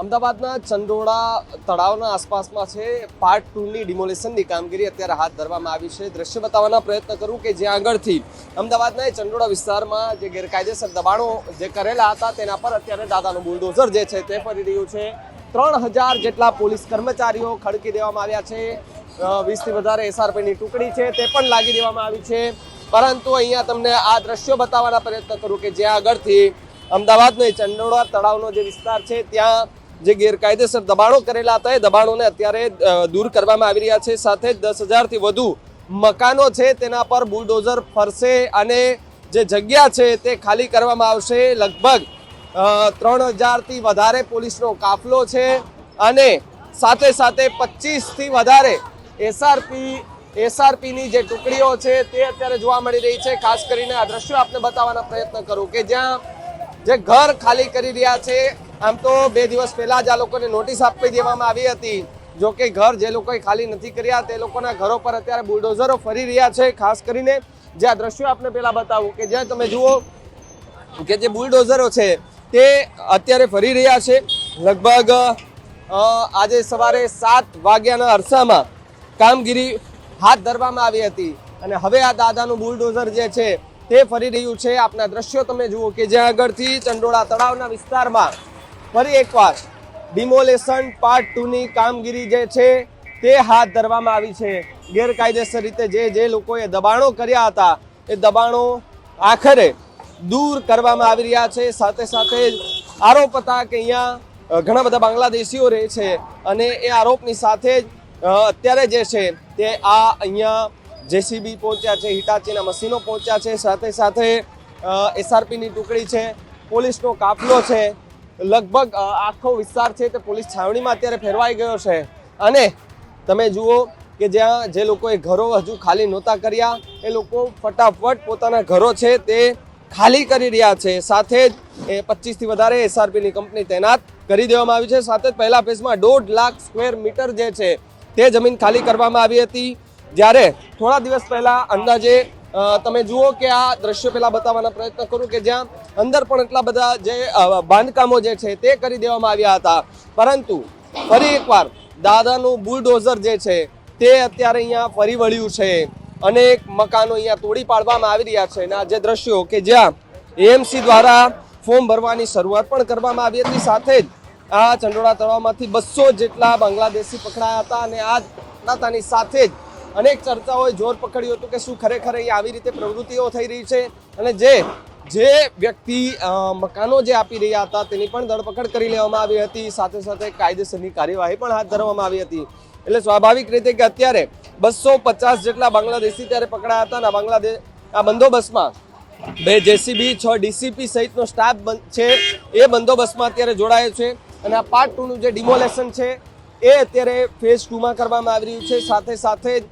અમદાવાદના ચંડોળા તળાવના આસપાસમાં છે પાર્ટ 2ની ડિમોલેશનની કામગીરી અત્યારે હાથ ધરવામાં આવી છે। દ્રશ્ય બતાવવાના પ્રયત્ન કરું કે જ્યાં આગળથી અમદાવાદના ચંડોળા વિસ્તારમાં જે ગેરકાયદેસર દબાણો જે કરેલા હતા તેના પર અત્યારે દાદાનું બુલડોઝર જે છે તે ફરી રહ્યું છે। 3000 જેટલા પોલીસ કર્મચારીઓ ખડકી દેવામાં આવ્યા છે। 20થી વધારે એસઆરપીની ટુકડી છે તે પણ લાગી દેવામાં આવી છે। પરંતુ અહીંયા તમને આ દ્રશ્યો બતાવવાના પ્રયત્ન કરું કે જ્યાં આગળથી અમદાવાદનો ચંડોળા તળાવનો જે વિસ્તાર છે ત્યાં જે ગેરકાયદેસર દબાણો કરેલા હતા એ દબાણોને અત્યારે દૂર કરવામાં આવી રહ્યા છે। સાથે જ 10,000થી વધુ મકાનો છે તેના પર બુલડોઝર ફરશે અને જે જગ્યા છે તે ખાલી કરવામાં આવશે। લગભગ 3000થી વધારે પોલીસનો કાફલો છે અને સાથે સાથે 25થી વધારે એસઆરપીની જે ટુકડીઓ છે તે અત્યારે જોવા મળી રહી છે। ખાસ કરીને આ દ્રશ્યો આપને બતાવવાના પ્રયત્ન કરું કે જ્યાં જે ઘર ખાલી કરી રહ્યા છે। આમ તો 2 દિવસ પહેલા જ આ લોકોને નોટિસ આપી દેવામાં આવી હતી, જો કે ઘર જે લોકોએ ખાલી નથી કર્યા તે લોકોના ઘરો પર અત્યારે બુલડોઝરો ફરી રહ્યા છે। ખાસ કરીને જે આ દ્રશ્યો આપને પહેલા બતાવું કે જ્યાં તમે જુઓ કે જે બુલડોઝરો છે તે અત્યારે ફરી રહ્યા છે। લગભગ આજે સવારે 7 વાગ્યાના અરસામાં કામગીરી હાથ ધરવામાં આવી હતી અને હવે આ દાદાનું બુલડોઝર જે છે તે ફરી રહ્યું છે। આપના દ્રશ્યો તમે જુઓ કે જ્યાં આગળથી ચંડોળા તળાવના વિસ્તારમાં ફરી એકવાર ડિમોલેશન પાર્ટ 2ની કામગીરી જે છે તે હાથ ધરવામાં આવી છે। ગેરકાયદેસર રીતે જે લોકોએ દબાણો કર્યા હતા એ દબાણો આખરે દૂર કરવામાં આવી રહ્યા છે। સાથે સાથે આરોપ હતા કે અહીંયા ઘણા બધા બાંગ્લાદેશીઓ રહે છે અને એ આરોપની સાથે જ અત્યારે જે છે તે આ અહીંયા જેસીબી પહોંચ્યા છે, હિટાચીના મશીનો પહોંચ્યા છે, સાથે સાથે એસઆરપીની ટુકડી છે, પોલીસનો કાફલો છે। લગભગ આખો વિસ્તાર છે તે પોલીસ છાવણીમાં અત્યારે ફેરવાઈ ગયો છે અને તમે જુઓ કે જ્યાં જે લોકોએ ઘરો હજુ ખાલી નહોતા કર્યા એ લોકો ફટાફટ પોતાના ઘરો છે તે ખાલી કરી રહ્યા છે। સાથે જ 25થી વધારે એસઆરપીની કંપની તૈનાત કરી દેવામાં આવી છે। સાથે જ પહેલા ફેઝમાં 1.5 લાખ સ્ક્વેર મીટર જે છે તે જમીન ખાલી કરવામાં આવી હતી। જ્યારે થોડા દિવસ પહેલા અંદાજે તમે જુઓ કે આ દ્રશ્ય પહેલા બતાવવાના પ્રયત્ન કરું કે જ્યાં અંદર પણ એટલા બધા જે બાંધકામો જે છે તે કરી દેવામાં આવ્યા હતા, પરંતુ ફરી એકવાર દાદાનું બુલડોઝર જે છે તે અત્યારે અહીંયા ફરી વળ્યું છે। અનેક મકાનો અહીંયા તોડી પાડવામાં આવી રહ્યા છે અને આ જે દ્રશ્યો કે જ્યાં એએમસી દ્વારા ફોર્મ ભરવાની શરૂઆત પણ કરવામાં આવી હતી। સાથે જ આ ચંડોળા તળાવમાંથી 200 જેટલા બાંગ્લાદેશી પકડાયા હતા અને આ નાતાની સાથે જ અનેક ચર્ચાઓએ જોર પકડ્યું હતું કે શું ખરેખર અહીં આવી રીતે પ્રવૃત્તિઓ થઈ રહી છે અને જે વ્યક્તિ મકાનો જે આપી રહ્યા હતા તેની પણ ધરપકડ કરી લેવામાં આવી હતી। સાથે સાથે કાયદેસરની કાર્યવાહી પણ હાથ ધરવામાં આવી હતી। એટલે સ્વાભાવિક રીતે કે અત્યારે 250 જેટલા બાંગ્લાદેશી ત્યારે પકડાયા હતા અને આ બંદોબસ્તમાં 2 જેસીબી 6 ડીસીપી સહિતનો સ્ટાફ છે એ બંદોબસ્તમાં અત્યારે જોડાયો છે અને આ પાર્ટ 2નું જે ડિમોલેશન છે એ અત્યારે ફેઝ 2માં કરવામાં આવી રહ્યું છે। સાથે સાથે જ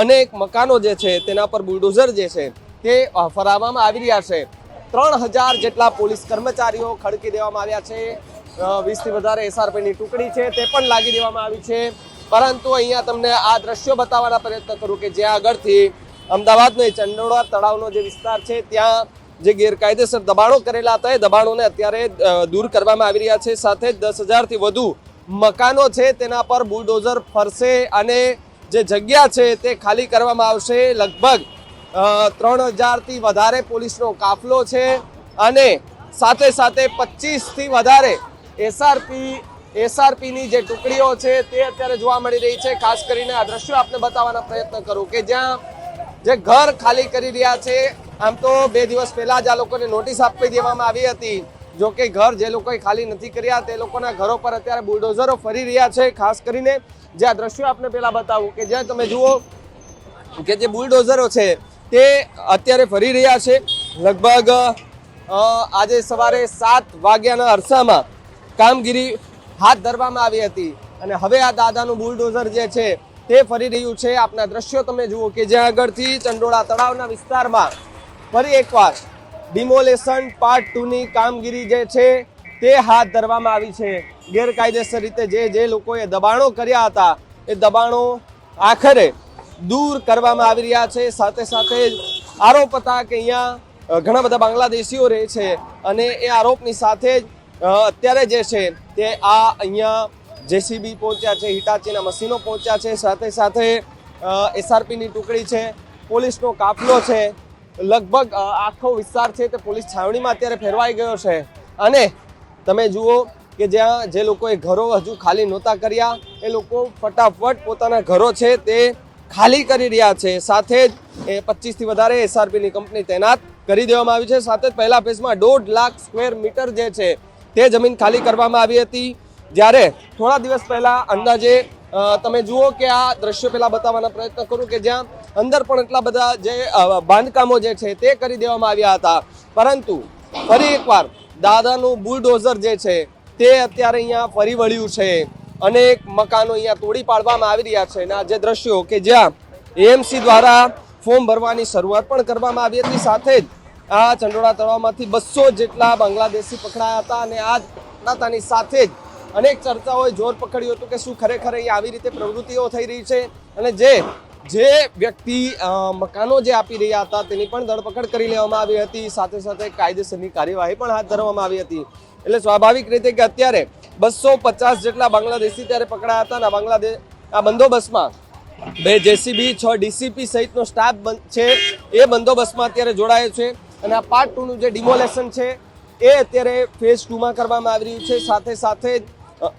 અનેક મકાનો જે છે તેના પર બુલડોઝર જે છે તે ફરાવવામાં આવી રહ્યા છે। 3000 જેટલા પોલીસ કર્મચારીઓ ખડકી દેવામાં આવ્યા છે। 20થી વધારે એસઆરપીની ટુકડી છે તે પણ લાગી દેવામાં આવી છે। પરંતુ અહીંયા તમને આ દ્રશ્યો બતાવવાના પ્રયત્ન કરું કે જ્યાં આગળથી અમદાવાદનો ચંડોળા તળાવનો જે વિસ્તાર છે ત્યાં જે ગેરકાયદેસર દબાણો કરેલા હતા એ દબાણોને અત્યારે દૂર કરવામાં આવી રહ્યા છે। સાથે જ 10,000થી વધુ મકાનો છે તેના પર બુલડોઝર ફરશે અને જે જગ્યા છે તે ખાલી કરવામાં આવશે। લગભગ 3000થી વધારે પોલીસનો કાફલો છે અને સાથે સાથે 25થી વધારે એસઆરપીની જે ટુકડીઓ છે તે અત્યારે જોવા મળી રહી છે। ખાસ કરીને આ દ્રશ્યો આપને બતાવવાના પ્રયત્ન કરું કે જ્યાં જે ઘર ખાલી કરી રહ્યા છે। આમ તો 2 દિવસ પહેલા જ આ લોકોને નોટિસ આપી દેવામાં આવી હતી, જો કે ઘર જે લોકોએ ખાલી નથી કર્યા તે લોકોના ઘરો પર અત્યારે બુલડોઝરો ફરી રહ્યા છે। ખાસ કરીને જે આ દ્રશ્યો આપને પહેલા બતાવું કે જ્યાં તમે જુઓ કે જે બુલડોઝરો છે તે અત્યારે ફરી રહ્યા છે। લગભગ આજે સવારે 7 વાગ્યાના અરસામાં કામગીરી હાથ ધરવામાં આવી હતી અને હવે આ દાદાનું બુલડોઝર જે છે તે ફરી રહ્યું છે। આપના દ્રશ્યો તમે જુઓ કે જ્યાં આગળથી ચંડોળા તળાવના વિસ્તારમાં ફરી એકવાર ડિમોલેશન પાર્ટ 2ની કામગીરી જે છે તે હાથ ધરવામાં આવી છે। ગેરકાયદેસર રીતે જે લોકોએ દબાણો કર્યા હતા એ દબાણો આખરે દૂર કરવામાં આવી રહ્યા છે। સાથે સાથે આરોપ હતા કે અહીંયા ઘણા બધા બાંગ્લાદેશીઓ રહે છે અને એ આરોપની સાથે જ અત્યારે જે છે તે આ અહીંયા જેસીબી પહોંચ્યા છે, હિટાચીના મશીનો પહોંચ્યા છે, સાથે સાથે એસઆરપીની ટુકડી છે, પોલીસનો કાફલો છે, લગભગ આખો વિસ્તાર છે તે પોલીસ છાવણીમાં અત્યારે ફેરવાઈ ગયો છે. અને તમે જુઓ કે જ્યાં જે લોકોએ ઘરો હજુ ખાલી નહોતા કર્યા એ લોકો ફટાફટ પોતાના ઘરો છે તે ખાલી કરી રહ્યા છે. સાથે જ 25થી વધારે એસઆરપીની કંપની તૈનાત કરી દેવામાં આવી છે. સાથે જ પહેલા ફેઝમાં 1.5 લાખ સ્ક્વેર મીટર જે છે તે જમીન ખાલી કરવામાં આવી હતી. જ્યારે થોડા દિવસ પહેલા અંદાજે તમે જુઓ કે આ દ્રશ્યો પહેલા બતાવવાનો પ્રયત્ન કરું કે જ્યાં અંદર પણ એટલા બધા જે બાંધકામો જે છે તે કરી દેવામાં આવ્યા હતા, પરંતુ ફરી એકવાર દાદાનું બુલડોઝર જે છે તે અત્યારે અહીંયા ફરી વળ્યું છે. અનેક મકાનો અહીંયા તોડી પાડવામાં આવી રહ્યા છે. અને આ જે દ્રશ્યો કે જ્યાં એએમસી દ્વારા ફોર્મ ભરવાની શરૂઆત પણ કરવામાં આવી હતી, સાથે જ આ ચંડોળા તળાવમાંથી 200 જેટલા બાંગ્લાદેશી પકડાયા હતા. અને આ પકડાતાની સાથે જ અનેક ચર્ચાઓએ જોર પકડ્યું હતું કે શું ખરેખર અહીંયા આવી રીતે પ્રવૃત્તિઓ થઈ રહી છે. અને જે વ્યક્તિ મકાનો જે આપી રહ્યા હતા તેની પણ ધરપકડ કરી લેવામાં આવી હતી. સાથે સાથે કાયદેસરની કાર્યવાહી પણ હાથ ધરવામાં આવી હતી. એટલે સ્વાભાવિક રીતે કે અત્યારે 250 જેટલા બાંગ્લાદેશી ત્યારે પકડાયા હતા. આ બંદોબસ્તમાં 2 જેસીબી 6 ડીસીપી સહિતનો સ્ટાફ છે એ બંદોબસ્તમાં અત્યારે જોડાયો છે. અને આ પાર્ટ 2 નું જે ડિમોલેશન છે એ અત્યારે ફેઝ 2 માં કરવામાં આવી રહ્યું છે. સાથે સાથે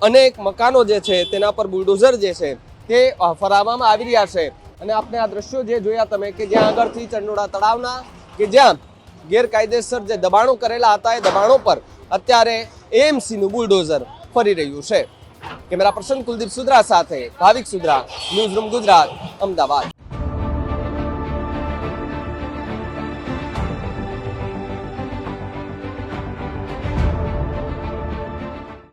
અનેક મકાનો જે છે તેના પર બુલડોઝર જે છે તે ફરાવવામાં આવી રહ્યા છે. અને આપણે આ દ્રશ્યો જે જોયા તમે કે જ્યાં આગળથી ચંડોળા તળાવના કે જ્યાં ગેરકાયદેસર જે દબાણો કરેલા હતા એ દબાણો પર અત્યારે એએમસી નું બુલડોઝર ફરી રહ્યું છે. કેમેરા પર્સન કુલદીપ સુદ્રા સાથે ભાવિક સુદ્રા, ન્યૂઝ રૂમ ગુજરાત, અમદાવાદ.